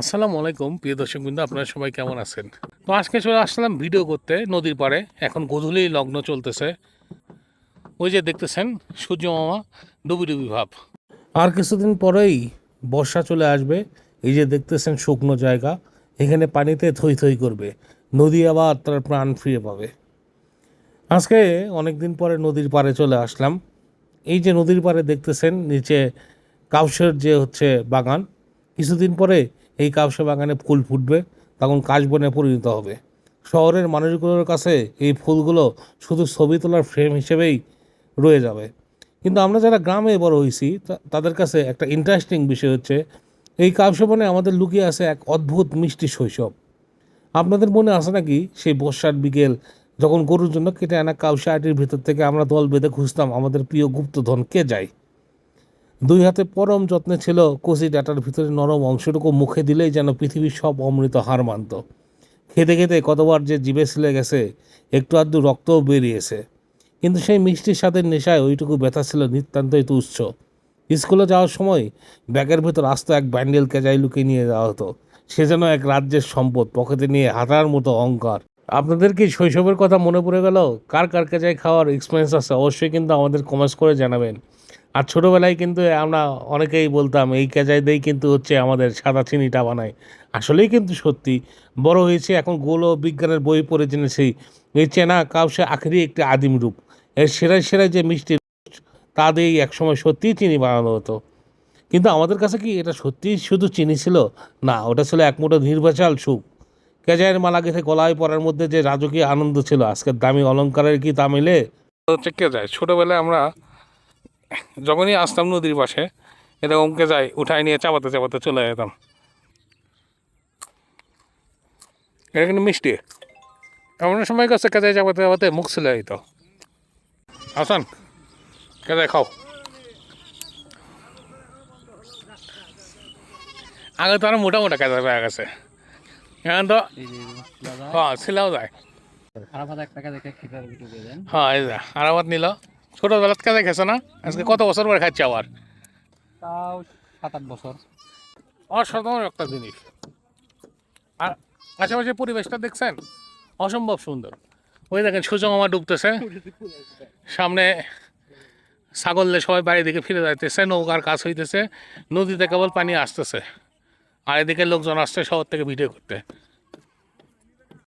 আসসালামু আলাইকুম প্রিয় দর্শকবৃন্দ, আপনারা সবাই কেমন আছেন? তো আজকে চলে আসলাম ভিডিও করতে নদীর পাড়ে। এখন গোধূলি লগ্ন চলতেছে। ওই যে দেখতেছেন সূর্য মামা ডুবি ডুবি ভাব। আর কিছুদিন পরেই বর্ষা চলে আসবে। এই যে দেখতেছেন শুকনো জায়গা, এখানে পানিতে থই থই করবে, নদী আবার তার প্রাণ ফিরে পাবে। আজকে অনেক দিন পরে নদীর পাড়ে চলে আসলাম। এই যে নদীর পাড়ে দেখতেছেন নিচে কাউসের যে বাগান, কিছুদিন পরে এই কাউসে বাগানে ফুল ফুটবে, তখন কাশবনে পরিণত হবে। শহরের মানুষগুলোর কাছে এই ফুলগুলো শুধু ছবি তোলার ফ্রেম হিসেবেই রয়ে যাবে, কিন্তু আমরা যারা গ্রামে বড় হয়েছি তাদের কাছে একটা ইন্টারেস্টিং বিষয় হচ্ছে এই কাউসে বনে আমাদের লুকিয়ে আছে এক অদ্ভুত মিষ্টি শৈশব। আপনাদের মনে আছে নাকি সেই বর্ষার বিকেল, যখন গরুর জন্য কেটে আনা কাউসে আটির ভিতর থেকে আমরা দল বেঁধে খুঁজতাম আমাদের প্রিয় গুপ্তধন কে যায়। দুই হাতে পরম যত্নে ছিল কচি ডাটার ভিতরে নরম অংশটুকু মুখে দিলেই যেন পৃথিবীর সব অমৃত হার মানত। খেতে খেতে কতবার যে জিভে ছিলে গেছে, একটু আধটু রক্তও বেরিয়েছে, কিন্তু সেই মিষ্টির স্বাদের নেশায় ওইটুকু ব্যথা ছিল নিতান্তই তুচ্ছ। স্কুলে যাওয়ার সময় ব্যাগের ভেতর আস্ত এক ব্যান্ডেল কেজাই লুকিয়ে নিয়ে যাওয়া হতো। সে যেন এক রাজ্যের সম্পদ, পকেটে নিয়ে হাঁটার মতো অহংকার। আপনাদের কি শৈশবের কথা মনে পড়ে গেল? কার কার কেজাই খাওয়ার এক্সপিরিয়েন্স আছে অবশ্যই কিন্তু আমাদের কমেন্টস করে জানাবেন। আর ছোটোবেলায় কিন্তু আমরা অনেকেই বলতাম এই কেজাই দিয়েই কিন্তু আমাদের সাদা চিনিটা বানায়। আসলেই কিন্তু সত্যি বড় হয়েছে এখন গোল ও বিজ্ঞানের বই পড়ে জেনেছি এই চেনা কাউসে আখেরই একটি আদিম রূপ। এর সেরাই সেরাই যে মিষ্টি তা দিয়েই একসময় সত্যিই চিনি বানানো হতো। কিন্তু আমাদের কাছে কি এটা সত্যিই শুধু চিনি ছিল? না, ওটা ছিল এক মুঠো নির্ভেজাল সুখ। কেজাইয়ের মালা গেঁথে গলায় পরার মধ্যে যে রাজকীয় আনন্দ ছিল, আজকের দামি অলংকারের কি তা মিলে? কেজাই ছোটোবেলায় আমরা যখনই আসতাম নদীর পাশে, এরকম কেজাই উঠাই নিয়ে চাপাতে চাপাতে চলে যেতাম। এটা কিন্তু মিষ্টি। এমন সময় কাছে কেজাই চাপাতে চাপাতে মুখ ছিলে যেত। আসান কেজাই খাও। আগে তো আরো মোটা মোটা কেজাই পাওয়া গেছে, এখন তো হ্যাঁ ছিলাও যায়। হ্যাঁ এই যে আরামাত নিল। ছোটোবেলাত কেজাই খেছে না, আজকে কত বছর পরে খাচ্ছে আবার। তাও 7-8 বছর। অসাধারণ একটা জিনিস। আর আশেপাশে পরিবেশটা দেখছেন, অসম্ভব সুন্দর। ওই দেখেন সূর্য মামা ডুবতেছে, সামনে ছাগললে সবাই বাড়ির দিকে ফিরে যাইতেছে, নৌকার কাজ হইতেছে, নদীতে কেবল পানি আসতেছে, আর এদিকে লোকজন আসছে শহর থেকে ভিডিও করতে।